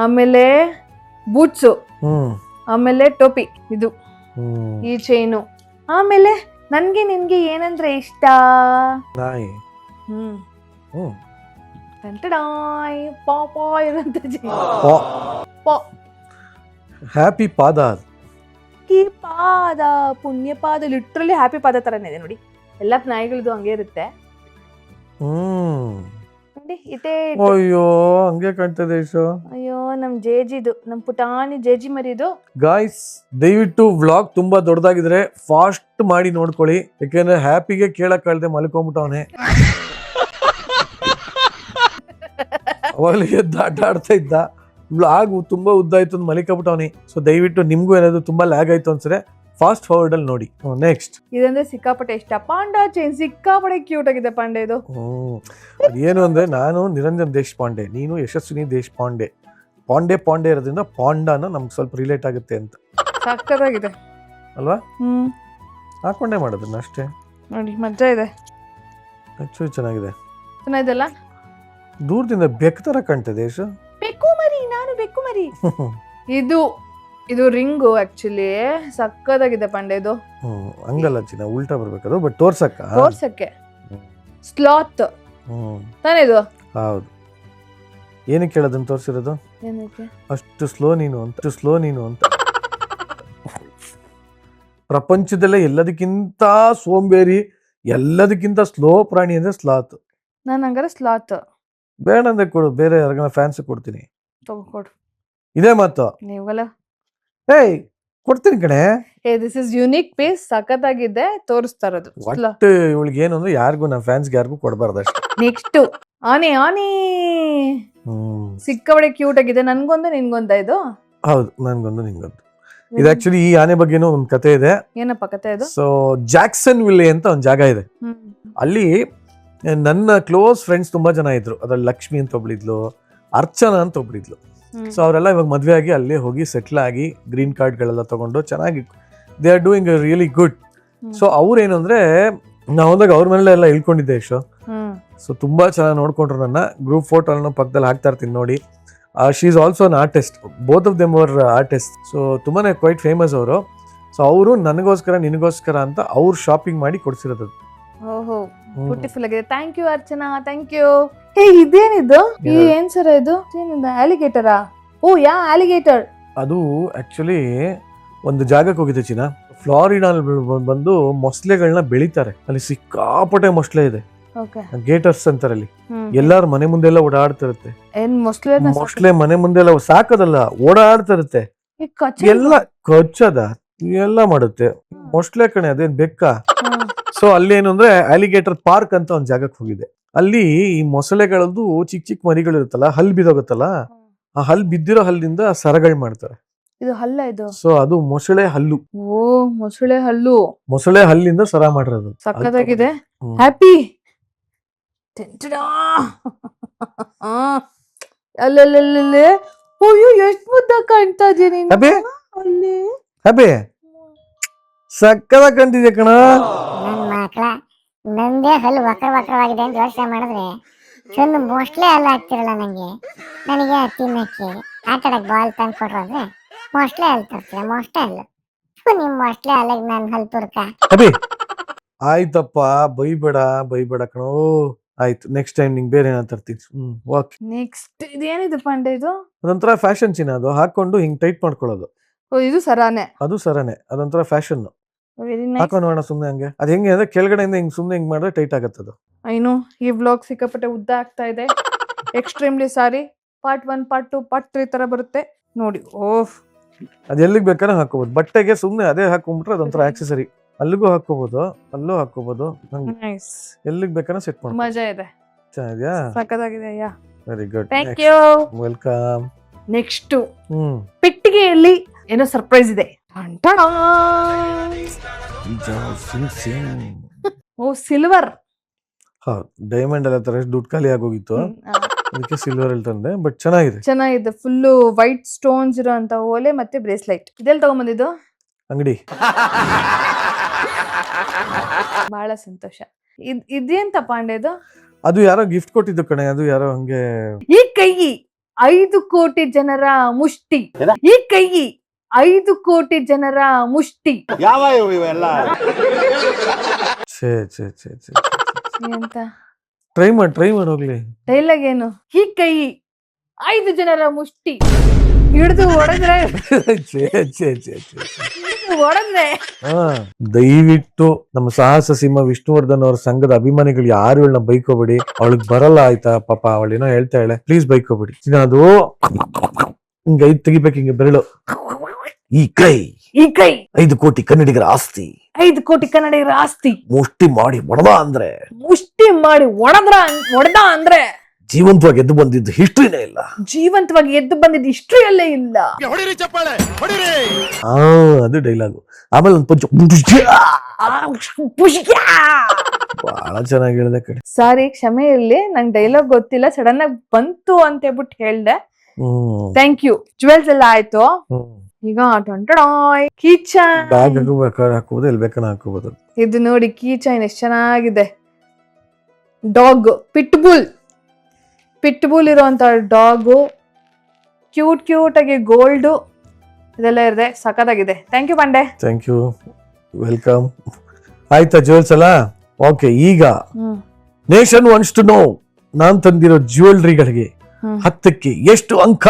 ಆಮೇಲೆ ಬೂಟ್ಸು, ಆಮೇಲೆ ಟೋಪಿ, ಇದು ಈ ಚೈನು. ಆಮೇಲೆ ನನ್ಗೆ ನಿನ್ಗೆ ಏನಂದ್ರೆ ಇಷ್ಟ? ನಾಯಿ. ಹ್ಯಾಪಿ ಪಾದ. ಪಾದ, ಪುಣ್ಯ ಪಾದ, ಲಿಟ್ರಲಿ ಹ್ಯಾಪಿ ಪಾದ ತರನೇ ಇದೆ ನೋಡಿ. ಎಲ್ಲ ನಾಯಿಗಳದ್ದು ಹಂಗೆ ಇರುತ್ತೆ. ಅಯ್ಯೋ, ಹಂಗೆ ಕಾಣ್ತದೆ. ಅಯ್ಯೋ, ನಮ್ ಜೇಜಿದು, ನಮ್ ಪುಟಾಣಿ ಜೇಜಿ ಮರಿದು. ಗಾಯ್ಸ್, ದಯವಿಟ್ಟು ವ್ಲಾಗ್ ತುಂಬಾ ದೊಡ್ಡದಾಗಿದ್ರೆ ಫಾಸ್ಟ್ ಮಾಡಿ ನೋಡ್ಕೊಳ್ಳಿ, ಯಾಕೆಂದ್ರೆ ಹ್ಯಾಪಿಗೆ ಕೇಳಕ್ ಕಳ್ದೆ ಮಲ್ಕೊಂಡ್ಬಿಟ್ಟವನೆ. ಅವಾಗಲೇ ಎದ್ದು ಆಟ ಆಡ್ತಾ ಇದ್ದ. ವ್ಲಾಗ್ ತುಂಬಾ ಉದ್ದ ಆಯ್ತು ಅಂತ ಮಲಿಕೊಂಡ್ಬಿಟ್ಟವನಿ. ಸೊ ದಯವಿಟ್ಟು ನಿಮ್ಗೂ ಏನಾದ್ರು ತುಂಬಾ ಲ್ಯಾಗ್ ಆಯ್ತು ಅನ್ಸರೆ ಫಾಸ್ಟ್ ಫಾರ್ವರ್ಡ್ ಅಲ್ಲಿ ನೋಡಿ. ನೆಕ್ಸ್ಟ್ ಇದಂದ್ರೆ ಸಿಕ್ಕಾಪಟ್ಟೆ ಇಷ್ಟ. ಪಾಂಡಾ ಚೈನ್ ಸಿಕ್ಕಾಪಟ್ಟೆ ಕ್ಯೂಟ್ ಆಗಿದೆ ಪಾಂಡೆ ಇದು. ಅದೇನು ಅಂದ್ರೆ, ನಾನು ನಿರಂಜನ್ ದೇಶಪಾಂಡೆ, ನೀನು ಯಶಸ್ವಿನಿ ದೇಶಪಾಂಡೆ. ಪಾಂಡೆ ಇರೋದ್ರಿಂದ ಪಾಂಡಾನ ನಮ್ಗೆ ಸ್ವಲ್ಪ ರಿಲೇಟ್ ಆಗುತ್ತೆ ಅಂತ. ಸಕ್ಕತ್ತಾಗಿದೆ ಅಲ್ವಾ? ಹಾಕೊಂಡೇ ಮಾಡೋದನ್ನ ಅಷ್ಟೇ ನೋಡಿ, ಮಜಾ ಇದೆ. ಆಕ್ಚುಲಿ ಚೆನ್ನಾಗಿದೆ. ಚೆನ್ನಾಗಿದೆಲ್ಲ. ದೂರದಿಂದ ಬೆಕ್ಕು ತರ ಕಾಣ್ತದೆ. ಬೆಕ್ಕು ಮರಿ, ನಾನು ಬೆಕ್ಕು ಮರಿ. ಇದು ರಿಂಗು ಆಕ್ಚುಲಿ ಸಕ್ಕತ್ತಾಗಿದೆ ಪಾಂಡೆ ಇದು. ಹಂಗಲ್ಲ ಚಿನ್ನ, ಉಲ್ಟಾ ಬರ್ಬೇಕದು. ಬಟ್ ತೋರ್ಸಕ್ಕೆ ಸ್ಲಾತ್ ತಾನೇ ಇದು? ಹೌದು. ಏನಕ್ಕೆ ಹೇಳೋದನ್ನ ತೋರ್ಸಿರೋದು? ಅಷ್ಟು ಸ್ಲೋ ನೀನು ಅಂತ. ಪ್ರಪಂಚದಲ್ಲೇ ಎಲ್ಲದಕ್ಕಿಂತ ಸೋಂಬೇರಿ, ಎಲ್ಲದಕ್ಕಿಂತ ಸ್ಲೋ ಪ್ರಾಣಿ ಅಂದ್ರೆ ಸ್ಲಾತ್. ನಾನು ಹಂಗಾರೆ ಸ್ಲಾತ್ ಬೇಡ ಅಂದ್ರೆ ಕೊಡು, ಬೇರೆ ಯಾರಿಗಾನ ಫ್ಯಾನ್ಸ್ ಕೊಡ್ತೀನಿ. ತಗೊಡು. ಇದೇ ಮಾತು. ನೀವಲ್ಲ, ಕೊಡ್ತೀನಿ ಕಣೆ. ದಿಸ್ ಇಸ್ ಯುನಿಕ್ ಪೀಸ್, ಸಖತ್ತಾಗಿದೆ. ತೋರಿಸ್ತಾ ಇರೋದು ಒಟ್ಟು ಇವಳಿಗೆ ಏನು ಅಂದ್ರೆ, ಯಾರಿಗೂ ನಮ್ಮ ಫ್ಯಾನ್ಸ್ಗೆ ಯಾರಿಗೂ ಕೊಡಬಾರ್ದು ಅಷ್ಟೇ. ನೆಕ್ಸ್ಟ್ ಆನೆ ಸಿಕ್ಕಾಪಟ್ಟೆ ಕ್ಯೂಟ್ ಆಗಿದೆ. ನನ್ಗೊಂದು ನಿನ್ಗೊಂದ ಇದು? ಹೌದು, ನನ್ಗೊಂದು ನಿಂಗೊಂದು. ಇದು ಆಕ್ಚುಲಿ ಈ ಆನೆ ಬಗ್ಗೆನೂ ಒಂದು ಕತೆ ಇದೆ. ಏನಪ್ಪ ಕತೆ ಇದು? ಸೊ ಜಾಕ್ಸನ್ ವಿಲ್ಲೆ ಅಂತ ಒಂದು ಜಾಗ ಇದೆ. ಅಲ್ಲಿ ನನ್ನ ಕ್ಲೋಸ್ ಫ್ರೆಂಡ್ಸ್ ತುಂಬಾ ಜನ ಇದ್ರು. ಅದ್ರಲ್ಲಿ ಲಕ್ಷ್ಮಿ ಅಂತ ಒಬ್ಳಿದ್ಲು, ಅರ್ಚನಾ ಅಂತ ಒಬ್ಳಿದ್ಲು. ಸೊ ಅವರೆಲ್ಲ ಇವಾಗ ಮದ್ವೆ ಆಗಿ ಅಲ್ಲೇ ಹೋಗಿ ಸೆಟ್ಲ್ ಆಗಿ ಗ್ರೀನ್ ಕಾರ್ಡ್ ಗಳೆಲ್ಲ ತಗೊಂಡು ಚೆನ್ನಾಗಿ they are doing really good. So ಅವ್ರೇನು ಅಂದ್ರೆ ನಾವು ಹೋದಾಗ ಅವ್ರ ಮೇಲೆ ಎಲ್ಲ ಇಳ್ಕೊಂಡಿದ್ದೆ ಯಶು. ಸೊ ತುಂಬಾ ಚೆನ್ನಾಗಿ ನೋಡ್ಕೊಂಡ್ರು ನನ್ನ. ಗ್ರೂಪ್ ಫೋಟೋ ಪಕ್ಕದಲ್ಲಿ ಹಾಕ್ತಾ ಇರ್ತೀನಿ ನೋಡಿ. She is also an artist, both of them our artist. So ತುಂಬಾನೇ ಕ್ವೈಟ್ ಫೇಮಸ್ ಅವರು. ಸೊ ಅವರು ನನಗೋಸ್ಕರ ನಿನಗೋಸ್ಕರ ಅಂತ ಅವ್ರು ಶಾಪಿಂಗ್ ಮಾಡಿ ಕೊಡ್ಸಿರೋದು. ಓಹೋ ಬ್ಯೂಟಿಫುಲ್ ಆಗಿದೆ. Thank you Archana, thank you. ಏ ಇದೇನಿದು? ಈ ಏನ್ ಸರ ಇದು? ಏನಿದೆ? ಆಲಿಗೇಟರಾ? ಓ ಯಾ ಆಲಿಗೇಟರ್. ಅದು ಆಕ್ಚುಲಿ ಒಂದು ಜಾಗಕ್ಕೆ ಹೋಗಿದೆ ಚಿನ್ನ. ಫ್ಲಾರಿಡಾ ಬಂದು ಮೊಸಳೆಗಳನ್ನ ಬೆಳಿತಾರೆ. ಅಲ್ಲಿ ಸಿಕ್ಕಾಪಟ್ಟೆ ಮೊಸಳೆ ಇದೆ. ಓಕೆ. ಗೇಟರ್ಸ್ ಅಂತಾರೆ ಅಲ್ಲಿ. ಎಲ್ಲಾರ ಮನೆ ಮುಂದೆ ಎಲ್ಲ ಓಡಾಡ್ತಿರುತ್ತೆ. ಏನ್ ಮೊಸಳೆ ಮನೆ ಮುಂದೆ ಎಲ್ಲ ಸಾಕೋದಲ್ಲ, ಓಡಾಡ್ತಿರುತ್ತೆ. ಎಲ್ಲ ಕಚ್ಚದ ಎಲ್ಲ ಮಾಡುತ್ತೆ. ಮೊಸಳೆ ಕಣೆ, ಅದೇನ್ ಬೆಕ್ಕ. ಸೊ ಅಲ್ಲಿ ಏನು ಅಂದ್ರೆ ಅಲಿಗೇಟರ್ ಪಾರ್ಕ್ ಅಂತ ಒಂದ್ ಜಾಗಕ್ಕೆ ಹೋಗಿದೆ. ಅಲ್ಲಿ ಈ ಮೊಸಳೆಗಳದ್ದು ಚಿಕ್ಕ ಚಿಕ್ಕ ಮರಿಗಳು ಇರುತ್ತಲ್ಲ, ಹಲ್ ಬಿದ್ದೋಗುತ್ತಲ್ಲ, ಆ ಹಲ್ ಬಿದ್ದಿರೋ ಹಲ್ಲಿಂದ ಸರಗಳು ಮಾಡ್ತಾರೆ. ಇದು ಹಲ್ಲ ಇದು? ಸೊ ಅದು ಮೊಸಳೆ ಹಲ್ಲು. ಓ ಮೊಸಳೆ ಹಲ್ಲು. ಮೊಸಳೆ ಹಲ್ಲಿಂದ ಸರ ಮಾಡಿರೋದು. ಸಕ್ಕತ್ತಾಗಿದೆ. ಹ್ಯಾಪಿ. ಅಲ್ಲಲ್ಲೇ ಅಯ್ಯೋ ಎಷ್ಟು ಮುದ್ದ ಕಾಣ್ತಾ ಇದೀಯ ನೀನು. ಅಲ್ಲಿ ಹ್ಯಾಪಿ ಸಕ್ಕದ ಕಂಡಿದೆ ಕಣ. ನನ್ ಮಕ್ಳ ನಂದೇ ಹಲ್ಲು ವಕ್ರವಾಗಿದೆ ಅಂತ ಯೋಚನೆ ಮಾಡಿದ್ರೆ ಚಂದ ಮೊಸ್ಲೆ ಹಲ್ಲು ಆಗ್ತಿರಲ್ಲ ನಂಗೆ. ನನಗೆ ತಿನ್ನಕ್ಕೆ ಆಟಾಡಕ್ ಬಾಲ್ ತಂದು ಕೊಟ್ರು ಅಂದ್ರೆ ಮೊಸ್ಲೆ ಹಲ್ಲು ತರ್ತೀರ. ಮೊಸ್ಲೆ ಹಲ್ಲು ನಿಮ್ ಮೊಸ್ಲೆ ಹಲ್ಲಿಗೆ ನನ್ ಹಲ್ಲು ತುರ್ಕ. ಹ್ಯಾಪಿ ಆಯ್ತಪ್ಪ, ಬೈಬೇಡ ಕಣೋ. ಆಯ್ತು, ನೆಕ್ಸ್ಟ್ ಟೈಮ್ ನಿಂಗೆ ಬೇರೆ ಏನಾದ್ರು ತರ್ತೀನಿ. ಓಕೆ. ನೆಕ್ಸ್ಟ್ ಇದೇನಿದು ಪಾಂಡೆ? ಇದು ಅದೊಂಥರ ಫ್ಯಾಷನ್ ಚಿನ್ನ. ಅದು ಹಾಕೊಂಡು ಹಿಂಗ್ ಟೈಟ್ ಮಾಡ್ಕೊಳ್ಳೋದು. ಓ ಇದು ಸರಾನೆ? ಅದು ಸರನೆ, ಅದೊಂಥರ ಫ್ಯಾಷನ್. Very nice. ಹಾಕೊಂಡು ನೋಡೋಣ ಸುಮ್ನೆ ಹಂಗೆ. ಅದ್ ಹೆಂಗೆ ಅಂದ್ರೆ ಕೆಳಗಡೆಯಿಂದ ಹಿಂಗ್ ಸುಮ್ನೆ ಹಿಂಗ್ ಮಾಡಿದ್ರೆ ಟೈಟ್ ಆಗತ್ತದು. ಐನು ಈ ವ್ಲಾಗ್ ಸಿಕ್ಕಾಪಟ್ಟೆ ಉದ್ದ ಆಗ್ತಾ ಇದೆ. Extremely sorry. Part 1, part 2, part 3 ತರ ಬರುತ್ತೆ ನೋಡಿ. ಓಫ್, ಅದ್ ಎಲ್ಲಿಗೆ ಬೇಕಾದ್ರೆ ಹಾಕೋಬಹುದು. ಬಟ್ಟೆಗೆ ಸುಮ್ನೆ ಅದೇ ಹಾಕೊಂಡ್ಬಿಟ್ರೆ ಅದೊಂಥರ ಆಕ್ಸೆಸರಿ. ಅಲ್ಲಿಗೂ ಹಾಕೋಬಹುದು, ಅಲ್ಲೂ ಹಾಕೋಬಹುದು. ನೈಸ್. ಎಲ್ಲಿಗೆ ಬೇಕಾದ್ರೆ ಸೆಟ್ ಮಾಡಿ. ಮಜಾ ಇದೆ. ಚೆನ್ನಾಗಿದ್ಯಾ? ಸಕ್ಕತ್ತಾಗಿದೆ. Yeah very good. Thank you. Welcome. Next ಪೆಟ್ಟಿಗೆಯಲ್ಲಿ ಏನೋ ಸರ್ಪ್ರೈಸ್ ಇದೆ. ಓ ಸಿಲ್ವರ್. ಡೈಮಂಡ್ ಎಲ್ಲ ತರ ದುಡ್ಡು ಖಾಲಿ ಆಗೋಗಿತ್ತು, ಅದಕ್ಕೆ ಸಿಲ್ವರ್ ಅಲ್ಲಿ ತಂದೆ. ಬಟ್ ಚೆನ್ನಾಗಿದೆ. ಚೆನ್ನಾಗಿದೆ. ಫುಲ್ಲು ವೈಟ್ ಸ್ಟೋನ್ಸ್ ಇರೋ ಅಂತ ಓಲೆ ಮತ್ತೆ ಬ್ರೇಸ್ಲೈಟ್. ಇದೆಲ್ಲ ತಗೊಂಡ್ಬಂದಿದ್ದು? ಅಂಗಡಿ. ಬಹಳ ಸಂತೋಷ. ಇದೇಂತ ಪಾಂಡೆ ಇದು? ಅದು ಯಾರೋ ಗಿಫ್ಟ್ ಕೊಟ್ಟಿದ್ದು ಕಣೆ. ಅದು ಯಾರೋ ಹಂಗೆ. ಈ ಕೈ 5 ಕೋಟಿ ಜನರ ಮುಷ್ಟಿ. ಈ ಕೈ 5 ಕೋಟಿ ಜನರ ಮುಷ್ಟಿ. ಎಂತ? ಟ್ರೈ ಮಾಡಿ ಹೋಗ್ಲಿ. ಡೈಲಾಗ್ ಏನು? ಈ ಕೈ 5 ಜನರ ಮುಷ್ಟಿ ಹಿಡಿದು ಹೊಡೆದ್ರೆ ದಯವಿಟ್ಟು ನಮ್ಮ ಸಾಹಸ ಸಿಂಹ ವಿಷ್ಣುವರ್ಧನ್ ಅವ್ರ ಸಂಘದ ಅಭಿಮಾನಿಗಳು ಯಾರು ಇವಳನ್ನ ಬೈಕೋಬೇಡಿ. ಅವಳಿಗೆ ಬರಲ್ಲ ಆಯ್ತಾ? ಪಾಪ ಅವಳೇನೋ ಹೇಳ್ತಾ ಹೇಳೆ. ಪ್ಲೀಸ್ ಬೈಕೋಬೇಡಿ. ಅದು ಹಿಂಗ 5 ತೆಗಿಬೇಕು, ಹಿಂಗೆ ಬೆರಳು. ಈ ಕೈ 5 ಕೋಟಿ ಕನ್ನಡಿಗರ ಆಸ್ತಿ. 5 ಕೋಟಿ ಕನ್ನಡಿಗರ ಆಸ್ತಿ. ಮುಷ್ಟಿ ಮಾಡಿ ಹೊಡೆದ ಅಂದ್ರೆ ಜೀವಂತವಾಗಿ ಎದ್ದು ಬಂದಿದ್ದು ಹಿಸ್ಟ್ರಿನೇ ಇಲ್ಲ. ಜೀವಂತವಾಗಿ ಎದ್ದು ಬಂದಿದ್ದು ಹಿಸ್ಟ್ರಿಯಲ್ಲೇ ಇಲ್ಲ. ಅದು ಡೈಲಾಗು. ಆಮೇಲೆ ಒಂದು ಪಂಚ ಬಹಳ ಚೆನ್ನಾಗಿ ಹೇಳಿದೆ ಕಡೆ. ಸಾರಿ, ಕ್ಷಮೆ ಇರ್ಲಿ. ನಂಗೆ ಡೈಲಾಗ್ ಗೊತ್ತಿಲ್ಲ, ಸಡನ್ ಆಗಿ ಬಂತು ಅಂತ ಹೇಳ್ಬಿಟ್ಟು ಹೇಳ್ದೆ. Thank you. ಜುವೆಲ್ಸ್ ಎಲ್ಲ ಆಯ್ತು. ಈಗ ಕೀಚೈನ್. ಬ್ಯಾಗ್ ಹಾಕೋಬಹುದು, ಎಲ್ಲಿ ಬೇಕಾದ್ರೆ ಹಾಕೋಬಹುದು. ಇದು ನೋಡಿ ಕೀಚೈನ್ ಎಷ್ಟು ಚೆನ್ನಾಗಿದೆ. ಡಾಗ್ ಪಿಟ್ಬುಲ್ ಇರೋಂತ ಡಾಗು. ಕ್ಯೂಟ್ ಆಗಿ ಗೋಲ್ಡ್ ಇದೆಲ್ಲ ಇದೆ. ಸಖತ್ತಾಗಿದೆ. Thank you Pandey. Thank you, welcome. ಆಯ್ತಾ ಜುವೆಲ್ಸ್ ಎಲ್ಲ? ಓಕೆ. ಈಗ ನೇಷನ್ ವಾಂಟ್ಸ್ ಟು ನೋ, ನಾನ್ ತಂದಿರೋ ಜ್ಯುವೆಲ್ರಿಗಳಿಗೆ 10ಕ್ಕೆ ಎಷ್ಟು ಅಂಕ?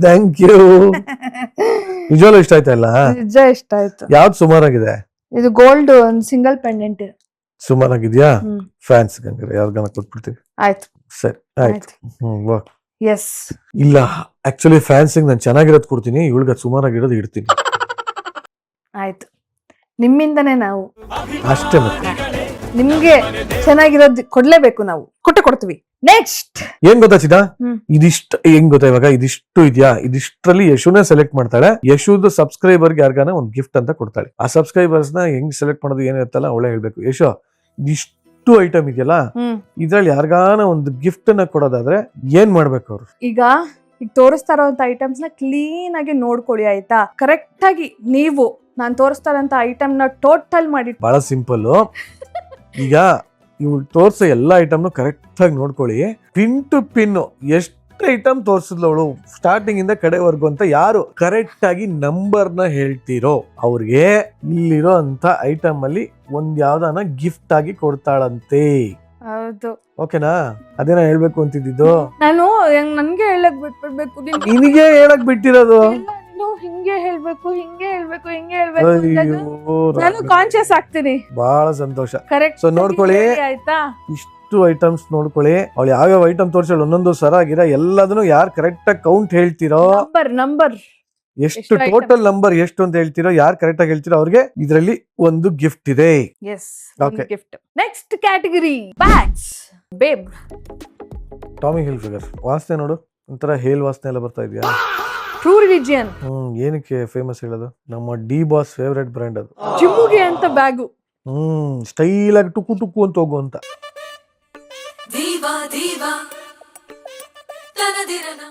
Thank you. ನಿಜವಲ್ಲೂ ಇಷ್ಟ ಆಯ್ತಾ? ಇಲ್ಲ ನಿಜ ಇಷ್ಟ ಆಯ್ತು. ಯಾವ್ದು ಸುಮಾರಾಗಿದೆ? ಇದು ಗೋಲ್ಡ್ ಒಂದು ಸಿಂಗಲ್ ಪೆಂಡೆಂಟ್ ಸುಮಾರಾಗಿದ್ಯಾ? ಫ್ಯಾನ್ಸ್ ಯಾರ್ಗಾನ ಕೊಟ್ಬಿಡ್ತೀವಿ. ಆಯ್ತು, ಸರಿ ಆಯ್ತು. ಎಸ್. ಇಲ್ಲ, ಆಕ್ಚುಲಿ ಫ್ಯಾನ್ಸ್ ನಾನು ಚೆನ್ನಾಗಿರೋದು ಕೊಡ್ತೀನಿ, ಇವಳಿಗೆ ಸುಮಾರಾಗಿರೋದು ಇಡ್ತೀನಿ. ಆಯ್ತು, ನಿಮ್ಮಿಂದನೇ ನಾವು ಅಷ್ಟೇ. ಮತ್ತೆ ನಿಮ್ಗೆ ಚೆನ್ನಾಗಿರೋದು ಕೊಡ್ಲೇಬೇಕು, ನಾವು ಕೊಡ್ತೀವಿ. ನೆಕ್ಸ್ಟ್ ಏನ್ ಗೊತ್ತಾಚಿದ? ಇದಿಷ್ಟು ಹೆಂಗ್ ಗೊತ್ತಾ? ಇವಾಗ ಇದಿಷ್ಟು ಇದ್ಯಾ, ಇದಿಷ್ಟರಲ್ಲಿ ಯಶುನೇ ಸೆಲೆಕ್ಟ್ ಮಾಡ್ತಾಳೆ. ಯಶುದ ಸಬ್ಸ್ಕ್ರೈಬರ್ಗೆ ಯಾರಿಗಾನ ಒಂದು ಗಿಫ್ಟ್ ಅಂತ ಕೊಡ್ತಾಳೆ. ಆ ಸಬ್ಸ್ಕ್ರೈಬರ್ಸ್ ನ ಹೆಂಗ್ ಸೆಲೆಕ್ಟ್ ಮಾಡೋದು ಏನಿರುತ್ತಲ್ಲ ಅವಳೇ ಹೇಳ್ಬೇಕು. ಯಶು, ಇದಿಷ್ಟು ಇಷ್ಟು ಐಟಮ್ ಇದೆಯಲ್ಲ, ಇದ್ರಲ್ಲಿ ಯಾರಿಗಾನ ಒಂದು ಗಿಫ್ಟ್ ಅನ್ನ ಕೊಡೋದಾದ್ರೆ ಏನ್ ಮಾಡ್ಬೇಕು ಅವ್ರು? ಈಗ ತೋರಿಸ್ತಾ ಇರೋಂತ ಐಟಮ್ಸ್ ನ ಕ್ಲೀನ್ ಆಗಿ ನೋಡ್ಕೊಳ್ಳಿ ಆಯ್ತಾ. ಕರೆಕ್ಟ್ ಆಗಿ ನೀವು ನಾನ್ ತೋರಿಸ್ತಾ ಇರೋಂತ ಐಟಮ್ ನ ಟೋಟಲ್ ಮಾಡಿ. ಬಹಳ ಸಿಂಪಲ್. ಈಗ ಇವ್ಳು ತೋರ್ಸೋ ಎಲ್ಲಾ ಐಟಮ್ನು ಕರೆಕ್ಟ್ ಆಗಿ ನೋಡ್ಕೊಳ್ಳಿ. ಪಿನ್ ಟು ಪಿನ್ ಎಷ್ಟು ಐಟಮ್ ತೋರ್ಸಿದ್ಲವಳು ಸ್ಟಾರ್ಟಿಂಗ್ ಇಂದ ಕಡೆವರೆಗೂ ಅಂತ ಯಾರು ಕರೆಕ್ಟ್ ಆಗಿ ನಂಬರ್ ನ ಹೇಳ್ತೀರೋ ಅವ್ರಿಗೆ ಇಲ್ಲಿರೋ ಅಂತ ಐಟಮ್ ಅಲ್ಲಿ ಒಂದ್ ಯಾವ್ದಾನ ಗಿಫ್ಟ್ ಆಗಿ ಕೊಡ್ತಾಳಂತೆ. ಹೌದು, ಓಕೆನಾ? ಅದೇನ ಹೇಳ್ಬೇಕು ಅಂತಿದ್ದು. ನಾನು ನನ್ಗೆ ಹೇಳಕ್ ಬಿಟ್ಬಿಡ್ಬೇಕು, ನಿನಗೆ ಹೇಳಕ್ ಬಿಟ್ಟಿರೋದು. ಹಿಂಗೆ ಹೇಳ್ಬೇಕು ನಾನು ಕಾನ್ಶಿಯಸ್ ಆಗ್ತೀನಿ. ಬಹಳ ಸಂತೋಷ. ಕರೆಕ್ಟ್. ಸೊ ನೋಡ್ಕೊಳ್ಳಿ ಆಯ್ತಾ, ಇಷ್ಟು ಐಟಮ್ಸ್ ನೋಡ್ಕೊಳ್ಳಿ. ಅವಳು ಯಾವ್ಯಾವ ಐಟಮ್ ತೋರಿಸೋಳು ಒಂದೊಂದು ಸರ ಗಿರ ಎಲ್ಲದನ್ನು ಯಾರು ಕರೆಕ್ಟ್ ಆಗಿ ಕೌಂಟ್ ಹೇಳ್ತೀರೋ, ನಂಬರ್ ಎಷ್ಟು ಟೋಟಲ್ ನಂಬರ್ ಎಷ್ಟು ಅಂತ ಹೇಳ್ತೀರೋ, ಯಾರು ಕರೆಕ್ಟ್ ಆಗಿ ಹೇಳ್ತೀರೋ ಅವ್ರಿಗೆ ಇದರಲ್ಲಿ ಒಂದು ಗಿಫ್ಟ್ ಇದೆ. Gift. Next category bags. Babe, Tommy Hilfiger ವಾಸನೆ ನೋಡು, ಒಂಥರ ಹೇಲ್ ವಾಸನೆ ಎಲ್ಲ ಬರ್ತಾ ಇದೆಯಾ? True religion. ಏನಕ್ಕೆ ಫೇಮಸ್ ಹೇಳೋದು? ನಮ್ಮ ಡಿ ಬಾಸ್ ಫೇವರೇಟ್ ಬ್ರ್ಯಾಂಡ್ ಅದು. ಜಿಮ್ಗೆ ಅಂತ ಬ್ಯಾಗು. ಸ್ಟೈಲ್ ಆಗಿ ಟುಕು ಟುಕು ಅಂತ ಹೋಗು ಅಂತ. Diva Diva ತನದಿರನ